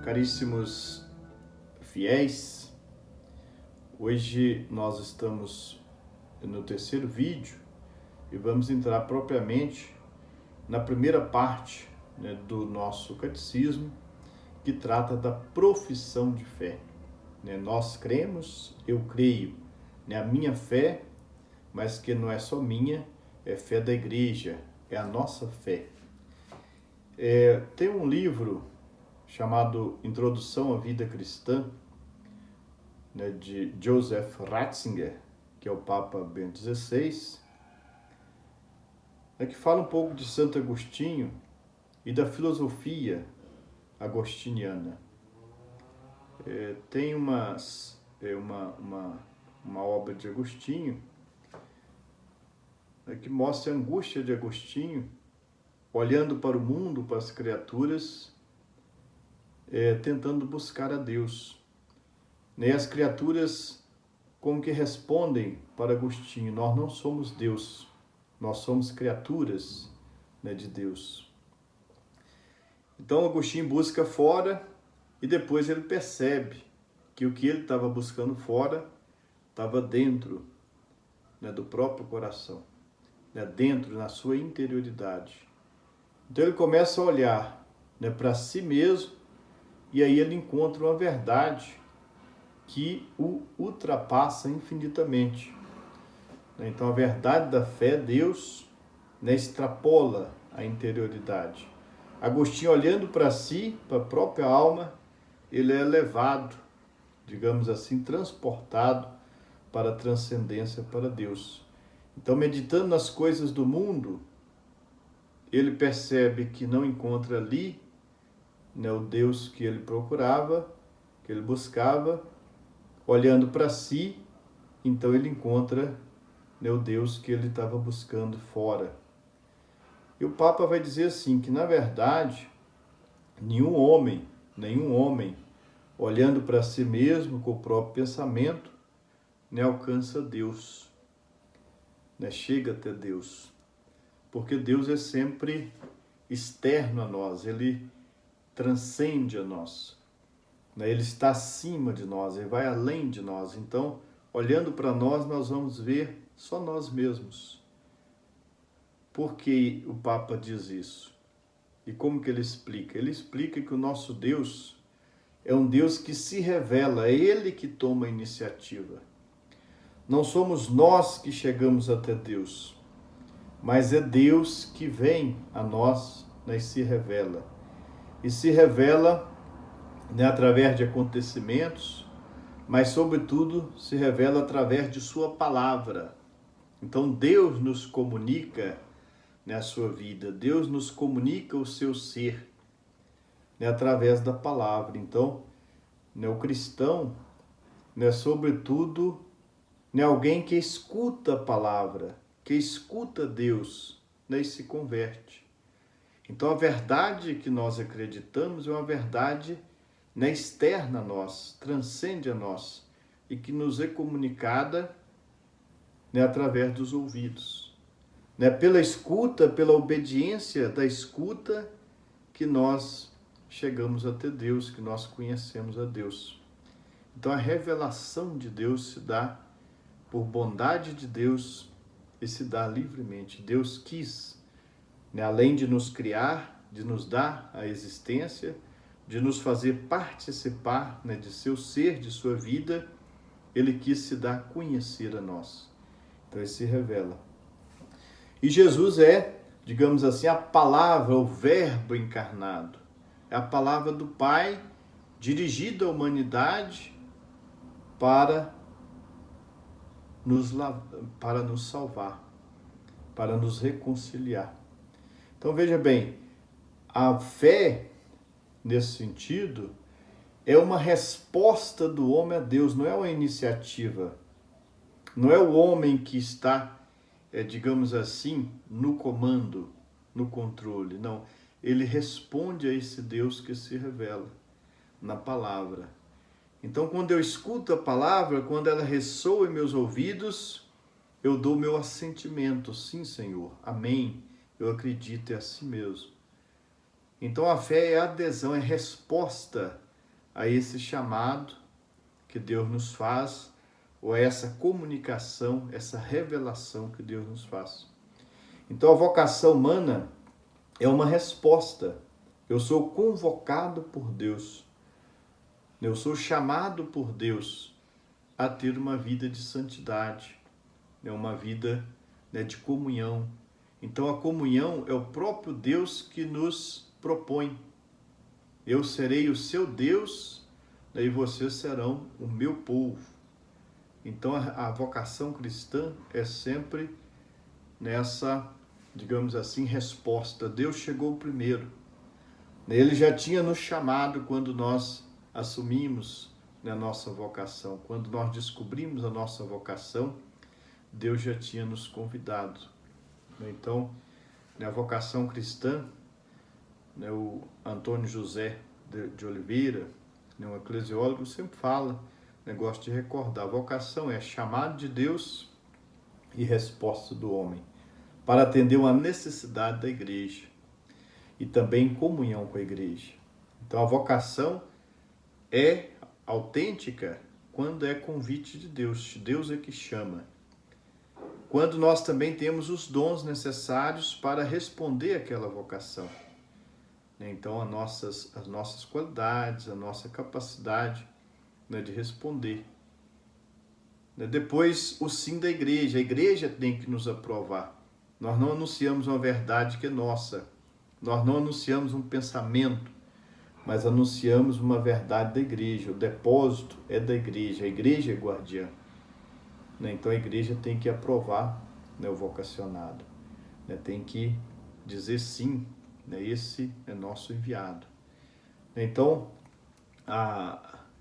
Caríssimos fiéis, hoje nós estamos no terceiro vídeo e vamos entrar propriamente na primeira parte, do nosso catecismo, que trata da profissão de fé. Nós cremos, eu creio, a minha fé, mas que não é só minha, é fé da igreja, é a nossa fé. Tem um livro chamado Introdução à Vida Cristã, de Joseph Ratzinger, que é o Papa Bento XVI, que fala um pouco de Santo Agostinho e da filosofia agostiniana. Tem uma obra de Agostinho que mostra a angústia de Agostinho olhando para o mundo, para as criaturas, tentando buscar a Deus. E as criaturas como que respondem para Agostinho: nós não somos Deus, nós somos criaturas, de Deus. Então Agostinho busca fora e depois ele percebe que o que ele estava buscando fora estava dentro, do próprio coração, dentro, na sua interioridade. Então ele começa a olhar, para si mesmo, e aí ele encontra uma verdade que o ultrapassa infinitamente. Então a verdade da fé, Deus, extrapola a interioridade. Agostinho, olhando para si, para a própria alma, ele é levado, digamos assim, transportado para a transcendência, para Deus. Então, meditando nas coisas do mundo, ele percebe que não encontra ali, o Deus que ele procurava, que ele buscava. Olhando para si, então ele encontra, o Deus que ele estava buscando fora. E o Papa vai dizer assim, que na verdade, nenhum homem, olhando para si mesmo com o próprio pensamento, alcança Deus, chega até Deus. Porque Deus é sempre externo a nós, ele transcende a nós. Ele está acima de nós, ele vai além de nós. Então, olhando para nós, nós vamos ver só nós mesmos. Por que o Papa diz isso? E como que ele explica? Ele explica que o nosso Deus é um Deus que se revela, é Ele que toma a iniciativa. Não somos nós que chegamos até Deus, mas é Deus que vem a nós, e se revela. E se revela através de acontecimentos, mas sobretudo se revela através de sua palavra. Então Deus nos comunica, a sua vida, Deus nos comunica o seu ser, através da palavra. Então, o cristão, sobretudo, alguém que escuta a palavra, que escuta Deus, e se converte. Então a verdade que nós acreditamos é uma verdade externa a nós, transcende a nós e que nos é comunicada, através dos ouvidos. Pela escuta, pela obediência da escuta, que nós chegamos até Deus, que nós conhecemos a Deus. Então a revelação de Deus se dá por bondade de Deus e se dá livremente. Deus quis, além de nos criar, de nos dar a existência, de nos fazer participar, de seu ser, de sua vida, ele quis se dar a conhecer a nós. Então ele se revela. E Jesus é, digamos assim, a palavra, o verbo encarnado. É a palavra do Pai dirigida à humanidade para nos salvar, para nos reconciliar. Então veja bem, a fé, nesse sentido, é uma resposta do homem a Deus, não é uma iniciativa. Não é o homem que está, digamos assim, no comando, no controle. Não, ele responde a esse Deus que se revela na palavra. Então, quando eu escuto a palavra, quando ela ressoa em meus ouvidos, eu dou meu assentimento. Sim, Senhor. Amém. Eu acredito, é assim mesmo. Então, a fé é adesão, é resposta a esse chamado que Deus nos faz, ou a essa comunicação, essa revelação que Deus nos faz. Então a vocação humana é uma resposta. Eu sou convocado por Deus. Eu sou chamado por Deus a ter uma vida de santidade, uma vida de comunhão. Então a comunhão é o próprio Deus que nos propõe. Eu serei o seu Deus, e vocês serão o meu povo. Então a vocação cristã é sempre nessa, digamos assim, resposta. Deus chegou primeiro. Ele já tinha nos chamado quando nós assumimos a nossa vocação. Quando nós descobrimos a nossa vocação, Deus já tinha nos convidado. Então, a vocação cristã, o Antônio José de Oliveira, um eclesiólogo, sempre fala, gosta de recordar, a vocação é chamado de Deus e resposta do homem, para atender uma necessidade da igreja e também em comunhão com a igreja. Então a vocação é autêntica quando é convite de Deus. Deus é que chama. Quando nós também temos os dons necessários para responder àquela vocação. Então as nossas qualidades, a nossa capacidade de responder. Depois o sim da igreja. A igreja tem que nos aprovar. Nós não anunciamos uma verdade que é nossa. Nós não anunciamos um pensamento, mas anunciamos uma verdade da igreja. O depósito é da igreja. A igreja é guardiã. Então a igreja tem que aprovar o vocacionado. Tem que dizer sim. Esse é nosso enviado. Então,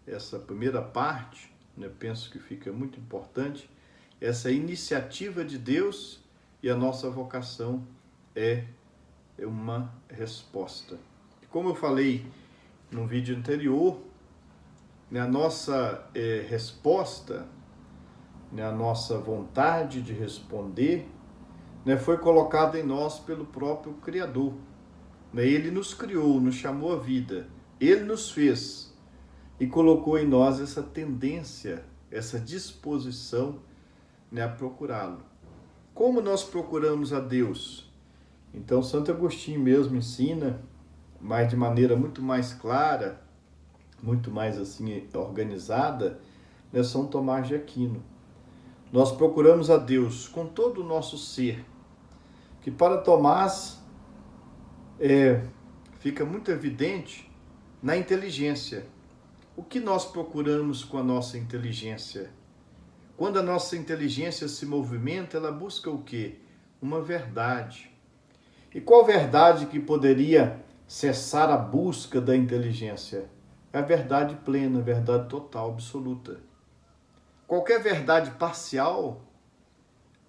essa primeira parte, penso que fica muito importante, essa iniciativa de Deus e a nossa vocação é uma resposta. Como eu falei no vídeo anterior, a nossa resposta, a nossa vontade de responder, foi colocada em nós pelo próprio Criador. Ele nos criou, nos chamou à vida, Ele nos fez e colocou em nós essa tendência, essa disposição a procurá-lo. Como nós procuramos a Deus? Então Santo Agostinho mesmo ensina, mas de maneira muito mais clara, muito mais assim organizada, São Tomás de Aquino. Nós procuramos a Deus com todo o nosso ser, que para Tomás fica muito evidente na inteligência. O que nós procuramos com a nossa inteligência? Quando a nossa inteligência se movimenta, ela busca o quê? Uma verdade. E qual verdade que poderia cessar a busca da inteligência? É a verdade plena, a verdade total, absoluta. Qualquer verdade parcial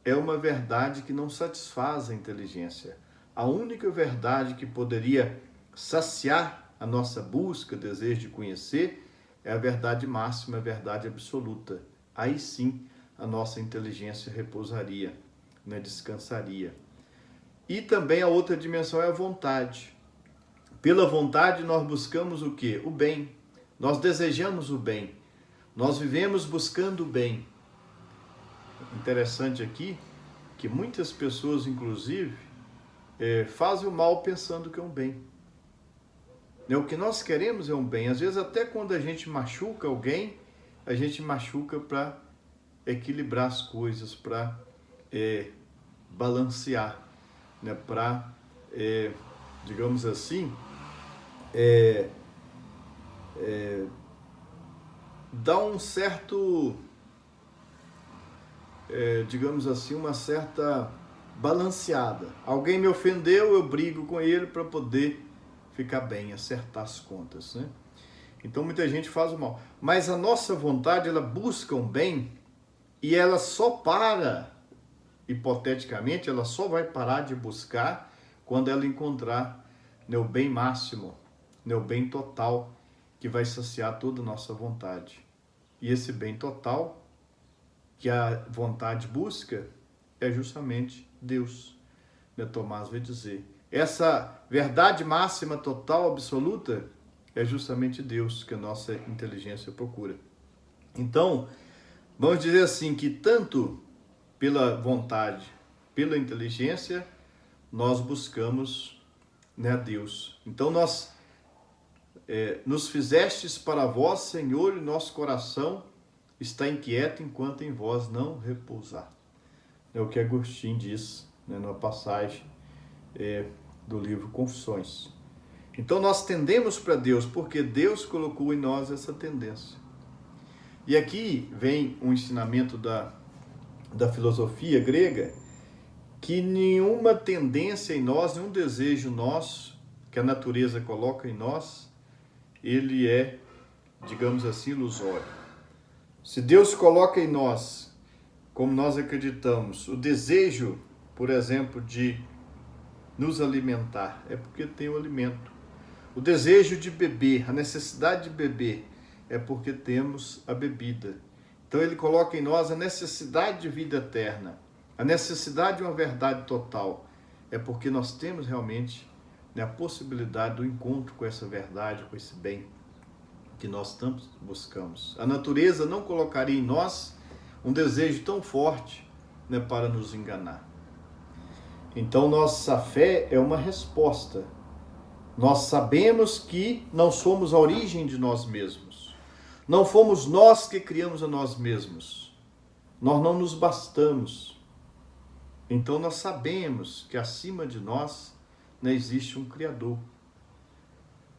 é uma verdade que não satisfaz a inteligência. A única verdade que poderia saciar a nossa busca, desejo de conhecer, é a verdade máxima, a verdade absoluta. Aí sim a nossa inteligência repousaria, descansaria. E também a outra dimensão é a vontade. Pela vontade nós buscamos o quê? O bem. Nós desejamos o bem. Nós vivemos buscando o bem. Interessante aqui que muitas pessoas, inclusive, fazem o mal pensando que é um bem. O que nós queremos é um bem. Às vezes até quando a gente machuca alguém, a gente machuca para equilibrar as coisas, para balancear, para, digamos assim, dar um certo, digamos assim, uma certa balanceada. Alguém me ofendeu, eu brigo com ele para poder ficar bem, acertar as contas, né? Então muita gente faz o mal. Mas a nossa vontade, ela busca um bem e ela só para, hipoteticamente, ela só vai parar de buscar quando ela encontrar o bem máximo, o bem total, que vai saciar toda a nossa vontade. E esse bem total que a vontade busca é justamente Deus. Tomás vai dizer. Essa verdade máxima, total, absoluta, é justamente Deus que a nossa inteligência procura. Então, vamos dizer assim, que tanto pela vontade, pela inteligência, nós buscamos, né, a Deus. Então, nós nos fizestes para vós, Senhor, e nosso coração está inquieto enquanto em vós não repousar. É o que Agostinho diz, né, numa passagem do livro Confissões. Então nós tendemos para Deus porque Deus colocou em nós essa tendência. E aqui vem um ensinamento da filosofia grega, que nenhuma tendência em nós, nenhum desejo nosso, que a natureza coloca em nós, ele é, digamos assim, ilusório. Se Deus coloca em nós, como nós acreditamos, o desejo, por exemplo, de nos alimentar, é porque tem o alimento. O desejo de beber, a necessidade de beber, é porque temos a bebida. Então ele coloca em nós a necessidade de vida eterna, a necessidade de uma verdade total, é porque nós temos realmente, né, a possibilidade do encontro com essa verdade, com esse bem que nós tanto buscamos. A natureza não colocaria em nós um desejo tão forte, né, para nos enganar. Então nossa fé é uma resposta. Nós sabemos que não somos a origem de nós mesmos. Não fomos nós que criamos a nós mesmos. Nós não nos bastamos. Então nós sabemos que acima de nós, né, existe um Criador.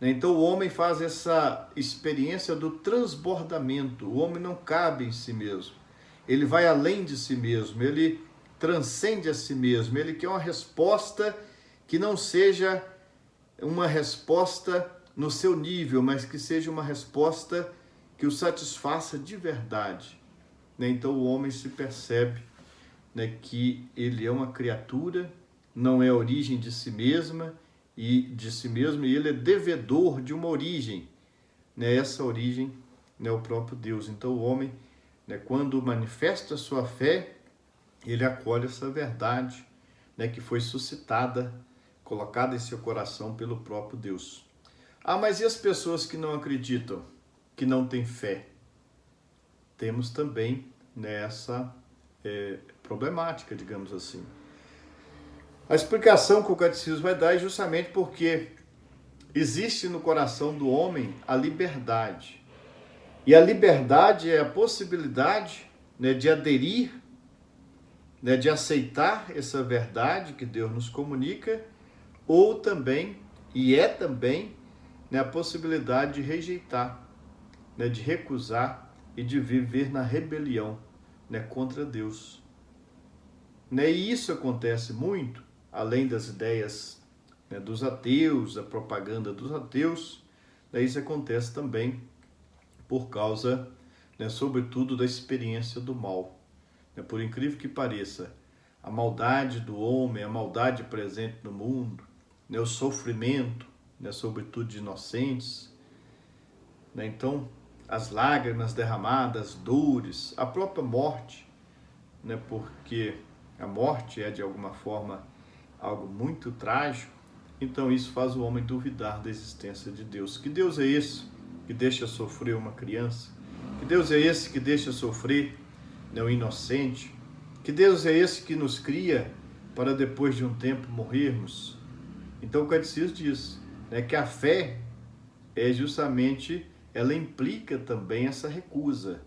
Então o homem faz essa experiência do transbordamento. O homem não cabe em si mesmo. Ele vai além de si mesmo. Ele transcende a si mesmo. Ele quer uma resposta que não seja uma resposta no seu nível, mas que seja uma resposta que o satisfaça de verdade. Então o homem se percebe, né, que ele é uma criatura, não é a origem de si mesma, e ele é devedor de uma origem, né? Essa origem é o próprio Deus. Então o homem, né, quando manifesta a sua fé, ele acolhe essa verdade, né, que foi suscitada, colocada em seu coração pelo próprio Deus. Ah, mas e as pessoas que não acreditam, que não têm fé? Temos também nessa problemática, digamos assim. A explicação que o catecismo vai dar é justamente porque existe no coração do homem a liberdade. E a liberdade é a possibilidade, né, de aderir, né, de aceitar essa verdade que Deus nos comunica, ou também, né, a possibilidade de rejeitar, né, de recusar e de viver na rebelião, né, contra Deus. Né, e isso acontece muito, além das ideias, né, dos ateus, a propaganda dos ateus, né, isso acontece também por causa, né, sobretudo, da experiência do mal. Né, por incrível que pareça, a maldade do homem, a maldade presente no mundo, né, o sofrimento, né, sobretudo de inocentes, né, então as lágrimas derramadas, dores, a própria morte, né, porque a morte é de alguma forma algo muito trágico, então isso faz o homem duvidar da existência de Deus. Que Deus é esse que deixa sofrer uma criança? Que Deus é esse que deixa sofrer, né, o inocente? Que Deus é esse que nos cria para depois de um tempo morrermos? Então o catecismo diz, né, que a fé é justamente, ela implica também essa recusa.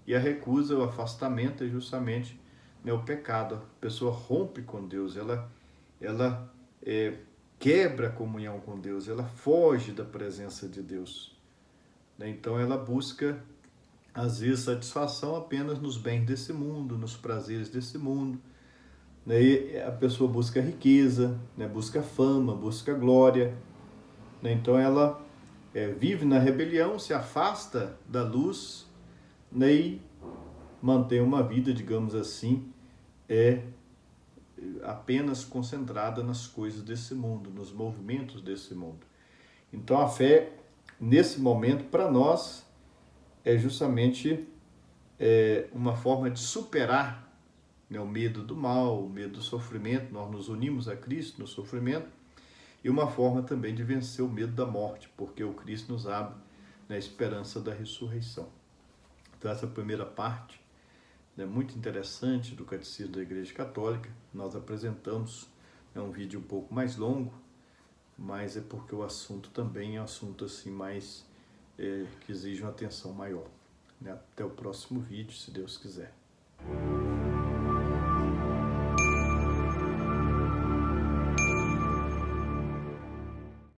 E a recusa, o afastamento é justamente, né, o pecado. A pessoa rompe com Deus, ela quebra a comunhão com Deus, ela foge da presença de Deus. Então ela busca, às vezes, satisfação apenas nos bens desse mundo, nos prazeres desse mundo. E a pessoa busca riqueza, né, busca fama, busca glória. Então ela vive na rebelião, se afasta da luz, né, e mantém uma vida, digamos assim, apenas concentrada nas coisas desse mundo, nos movimentos desse mundo. Então a fé, nesse momento, para nós, é justamente uma forma de superar, né, o medo do mal, o medo do sofrimento. Nós nos unimos a Cristo no sofrimento, e uma forma também de vencer o medo da morte, porque o Cristo nos abre na esperança da ressurreição. Então essa primeira parte é muito interessante do Catecismo da Igreja Católica. Nós apresentamos, é um vídeo um pouco mais longo, mas é porque o assunto também é um assunto assim mais que exige uma atenção maior. Até o próximo vídeo, se Deus quiser.